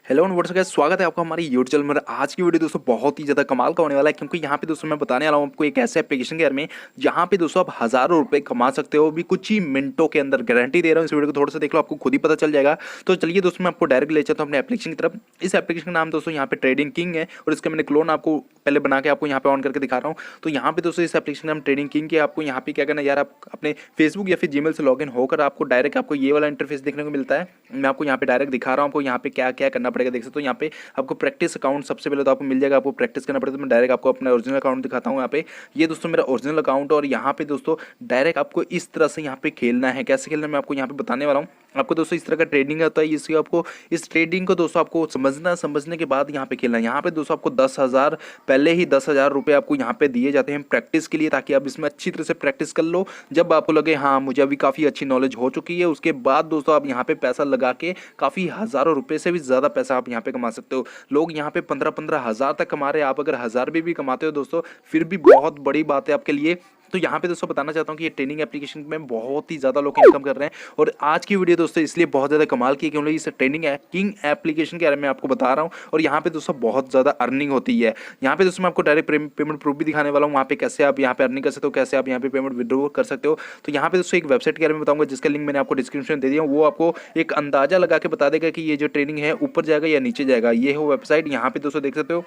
Hello and WhatsApp guys, स्वागत है आपका हमारे यूट्यूब चैनल में। आज की वीडियो दोस्तों बहुत ही ज़्यादा कमाल का होने वाला है, क्योंकि यहाँ पे दोस्तों मैं बताने वाला हूँ आपको एक ऐसे एप्लीकेशन के बारे में जहाँ पे दोस्तों आप हज़ारों रुपए कमा सकते हो भी कुछ ही मिनटों के अंदर। गारंटी दे रहा हूँ, इस वीडियो को थोड़ा सा देख लो, आपको खुद ही पता चल जाएगा। तो चलिए दोस्तों मैं आपको डायरेक्ट ले चलता हूँ अपने एप्लीकेशन की तरफ। इस एप्लीकेशन का नाम दोस्तों यहाँ पे ट्रेडिंग किंग है, और इसका मैंने क्लोन आपको पहले बना के आपको यहाँ पे ऑन करके दिखा रहा हूँ। तो यहाँ पे दोस्तों इस एप्लीकेशन का नाम ट्रेडिंग किंग के। आपको यहाँ पे क्या करना है यार, आप अपने फेसबुक या फिर जीमेल से लॉगिन होकर आपको डायरेक्ट आपको ये वाला इंटरफेस देखने को मिलता है। मैं आपको यहाँ पे डायरेक्ट दिखा रहा हूँ आपको यहाँ पे क्या क्या करना पड़ेगा। देख सकते हो यहाँ पे आपको प्रैक्टिस अकाउंट सबसे पहले तो आपको मिल जाएगा, आपको प्रैक्टिस करना पड़ेगा। तो मैं डायरेक्ट आपको अपना ओरिजिनल अकाउंट दिखाता हूँ। यहाँ पे ये दोस्तों मेरा ओरिजिनल अकाउंट, और यहाँ पे दोस्तों डायरेक्ट आपको इस तरह से यहाँ पे खेलना है। कैसे खेलना है मैं आपको यहाँ पे बताने वाला हूँ। आपको दोस्तों इस तरह का ट्रेडिंग होता है, इसलिए आपको इस ट्रेडिंग को दोस्तों आपको समझने के बाद यहाँ पे खेलना है। यहाँ पे दोस्तों आपको 10,000 पहले ही 10,000 रुपये आपको यहाँ पे दिए जाते हैं प्रैक्टिस के लिए, ताकि आप इसमें अच्छी तरह से प्रैक्टिस कर लो। जब आपको लगे हाँ मुझे अभी काफ़ी अच्छी नॉलेज हो चुकी है, उसके बाद दोस्तों आप यहाँ पे पैसा लगा के काफ़ी हज़ारों रुपये से भी ज़्यादा पैसा आप यहाँ पे कमा सकते हो। लोग यहाँ पे 15-15 हज़ार तक कमा रहे हैं। आप अगर 1,000 भी कमाते हो दोस्तों, फिर भी बहुत बड़ी बात है आपके लिए। तो यहाँ पे दोस्तों बताना चाहता हूँ कि ये ट्रेनिंग एप्लीकेशन में बहुत ही ज़्यादा लोग इनकम कर रहे हैं। और आज की वीडियो दोस्तों इसलिए बहुत ज़्यादा कमाल की है क्योंकि इस ट्रेनिंग किंग एप्लीकेशन के बारे में आपको बता रहा हूँ, और यहाँ पे दोस्तों बहुत ज़्यादा अर्निंग होती है। यहाँ पे दोस्तों मैं आपको डायरेक्ट पेमेंट प्रूफ भी दिखाने वाला हूँ, वहाँ पे कैसे आप यहाँ पे अर्निंग कर सकते हो, कैसे आप यहाँ पे पेमेंट विड्रॉ कर सकते हो। तो यहाँ पे दोस्तों एक वेबसाइट के बारे में बताऊँगा, जिसका लिंक मैंने आपको डिस्क्रिप्शन दे दिया। वो आपको एक अंदाजा लगा के बता देगा कि ये जो ट्रेनिंग है ऊपर जाएगा या नीचे जाएगा। ये हो वेबसाइट, यहाँ पे दोस्तों देख सकते हो।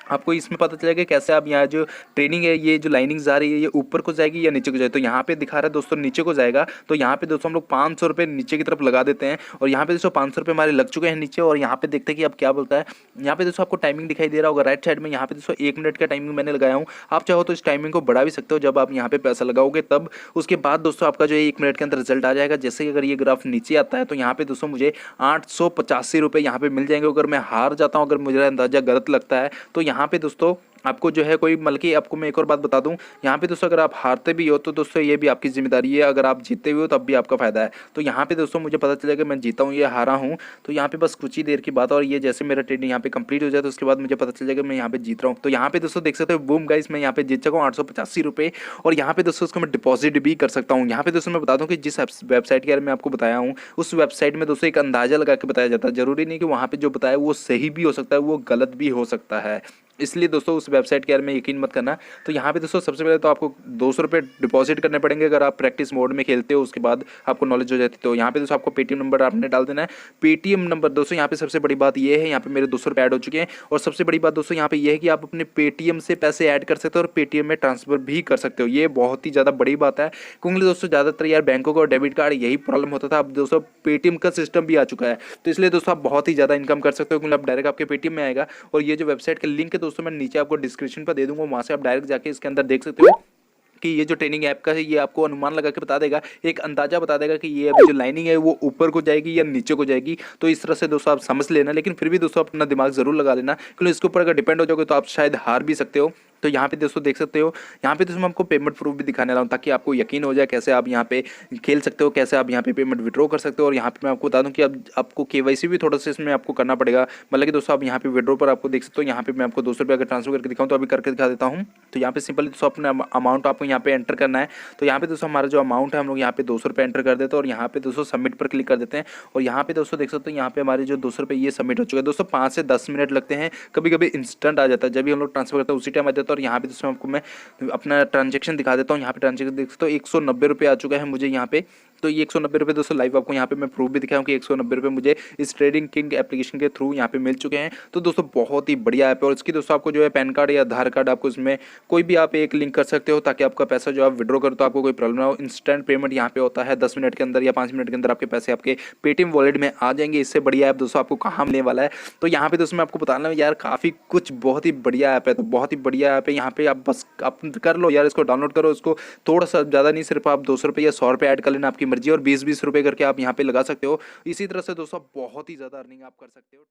आपको इसमें पता चलेगा कैसे आप यहाँ जो ट्रेनिंग है, ये जो लाइनिंग्स आ रही है, ये ऊपर को जाएगी या नीचे को जाएगी। तो यहाँ पे दिखा रहा है दोस्तों नीचे को जाएगा। तो यहाँ पे दोस्तों हम लोग 500 रुपये नीचे की तरफ लगा देते हैं, और यहाँ पे दोस्तों 500 रुपये हमारे लग चुके हैं नीचे। और यहाँ पे देखते हैं कि अब क्या बोलता है। यहाँ पे दोस्तों आपको टाइमिंग दिखाई दे रहा होगा राइट साइड में। यहाँ पे दोस्तों 1 मिनट का टाइमिंग मैंने लगाया हूँ। आप चाहो तो इस टाइमिंग को बढ़ा भी सकते हो जब आप यहाँ पे पैसा लगाओगे तब। उसके बाद दोस्तों आपका जो 1 मिनट के अंदर रिजल्ट आ जाएगा। जैसे कि अगर ये ग्राफ नीचे आता है तो यहाँ पे दोस्तों मुझे 885 रुपये यहाँ पे मिल जाएंगे। अगर मैं हार जाता हूँ, अगर मुझे अंदाजा गलत लगता है, तो यहाँ पे दोस्तों आपको जो है कोई मतलब कि आपको मैं एक और बात बता दूं, यहाँ पे दोस्तों अगर आप हारते भी हो तो दोस्तों ये भी आपकी जिम्मेदारी है। अगर आप जीतते हुए हो तब भी आपका फायदा है। तो यहाँ पे दोस्तों मुझे पता चलेगा मैं जीता हूँ या हारा हूँ, तो यहाँ पे बस कुछ ही देर की बात है। और ये जैसे मेरा ट्रेडिंग यहाँ पे कंप्लीट हो जाए तो उसके बाद मुझे पता चल जाएगा मैं यहाँ पे जीत रहा हूँ। तो यहाँ पे दोस्तों देख सकते हो, बूम गाइस, मैं यहाँ पे जीत चुका हूँ 885 रुपये। और यहाँ पे दोस्तों उसको मैं डिपॉजिट भी कर सकता हूँ। यहाँ पे दोस्तों मैं बता दूँ कि जिस वेबसाइट के बारे में आपको बताया हूँ, उस वेबसाइट में दोस्तों एक अंदाजा लगा के बताया जाता है। जरूरी नहीं कि वहाँ पे जो बताया वो सही भी हो सकता है, वो गलत भी हो सकता है। इसलिए दोस्तों उस वेबसाइट के बारे में यकीन मत करना। तो यहाँ पे दोस्तों सबसे पहले तो आपको 200 रुपये डिपॉजिट करने पड़ेंगे अगर आप प्रैक्टिस मोड में खेलते हो। उसके बाद आपको नॉलेज हो जाती है। तो यहाँ पे दोस्तों आपको पेटीएम नंबर आपने डाल देना है। पेटीएम नंबर दोस्तों यहाँ पे सबसे बड़ी बात ये है, यहाँ पे मेरे 200 रुपये ऐड हो चुके हैं। और सबसे बड़ी बात दोस्तों यहाँ पे ये है कि आप अपने पेटीएम से पैसे ऐड कर सकते हो और पेटीएम में ट्रांसफर भी कर सकते हो। ये बहुत ही ज़्यादा बड़ी बात है, क्योंकि दोस्तों ज़्यादातर यार बैंकों का डेबिट कार्ड यही प्रॉब्लम होता था। अब दोस्तों पेटीएम का सिस्टम भी आ चुका है, तो इसलिए दोस्तों आप बहुत ही ज़्यादा इनकम कर सकते हो, क्योंकि आप डायरेक्ट आपके पेटीएम में आएगा। और ये जो वेबसाइट का लिंक है दोस्तों मैं नीचे आपको डिस्क्रिप्शन पर दे दूंगा, वहां से आप डायरेक्ट जाके इसके अंदर देख सकते हो कि ये जो ट्रेनिंग ऐप का है ये आपको अनुमान लगा के बता देगा, एक अंदाजा बता देगा कि ये अभी जो लाइनिंग है वो ऊपर को जाएगी या नीचे को जाएगी। तो इस तरह से दोस्तों आप समझ लेना, लेकिन फिर भी दोस्तों अपना दिमाग जरूर लगा लेना, क्योंकि इसके ऊपर अगर डिपेंड हो जाओगे तो आप शायद हार भी सकते हो। तो यहाँ पे दोस्तों देख सकते हो, यहाँ पे दोस्तों मैं आपको पेमेंट प्रूफ भी दिखाने वाला हूँ, ताकि आपको यकीन हो जाए कैसे आप यहाँ पे खेल सकते हो, कैसे आप यहाँ पे पेमेंट विड्रॉ कर सकते हो। और यहाँ पे मैं आपको बता दूँ कि अब आपको केवाईसी भी थोड़ा सा इसमें आपको करना पड़ेगा। मतलब कि दोस्तों आप यहाँ पे विड्रॉ पर आपको देख सकते हो, यहाँ पे मैं आपको 200 रुपये अगर ट्रांसफर करके दिखाऊँ तो अभी करके दिखा देता हूँ। तो यहाँ पे सिंपली दोस्तों अपना अमाउंट आपको यहाँ पे एंटर करना है। तो यहाँ पे दोस्तों हमारा जो अमाउंट है हम लोग यहाँ पे 200 रुपये एंटर कर देते हैं, और यहाँ पे दोस्तों सबमिट पर क्लिक कर देते हैं। और यहाँ पे दोस्तों देख सकते हो, यहाँ पे हमारे जो 200 रुपये ये सबमिट हो चुका है। दोस्तों 5 से 10 मिनट लगते हैं, कभी कभी इंस्टेंट आ जाता है। जब भी हम लोग ट्रांसफर करते हैं उसी टाइम आ जाता है। और यहाँ पे दोस्तों आपको मैं अपना ट्रांजेक्शन दिखा देता हूँ। यहाँ पे ट्रांजेक्शन देख सकते हो 190 रुपये आ चुका है मुझे यहाँ पे। तो ये 190 रुपये दोस्तों लाइव आपको यहाँ पे मैं प्रूफ भी दिखाऊँ कि 190 रुपये मुझे इस ट्रेडिंग किंग एप्लीकेशन के थ्रू यहाँ पे मिल चुके हैं। तो दोस्तों बहुत ही बढ़िया ऐप है, और इसकी दोस्तों आपको जो है पैन कार्ड या आधार कार्ड आपको इसमें कोई भी आप एक लिंक कर सकते हो, ताकि आपका पैसा जो आप विड्रॉ करो तो आपको कोई प्रॉब्लम ना हो। इंस्टेंट पेमेंट यहाँ पे होता है 10 मिनट के अंदर या 5 मिनट के अंदर आपके पैसे आपके पेटीएम वॉलेट में आ जाएंगे। इससे बढ़िया ऐप दोस्तों आपको कहाँ मिलने वाला है। तो यहाँ पे दोस्तों मैं आपको बताना है यार, काफ़ी कुछ बहुत ही बढ़िया ऐप है। तो बहुत ही बढ़िया ऐप है, यहाँ पे आप बस आप कर लो यार, इसको डाउनलोड करो। इसको थोड़ा सा ज़्यादा नहीं, सिर्फ आप 200 रुपये या 100 रुपये ऐड कर लेना, आपकी मर्जी। और 20-20 रुपये करके आप यहाँ पे लगा सकते हो। इसी तरह से दोस्तों बहुत ही ज़्यादा अर्निंग आप कर सकते हो।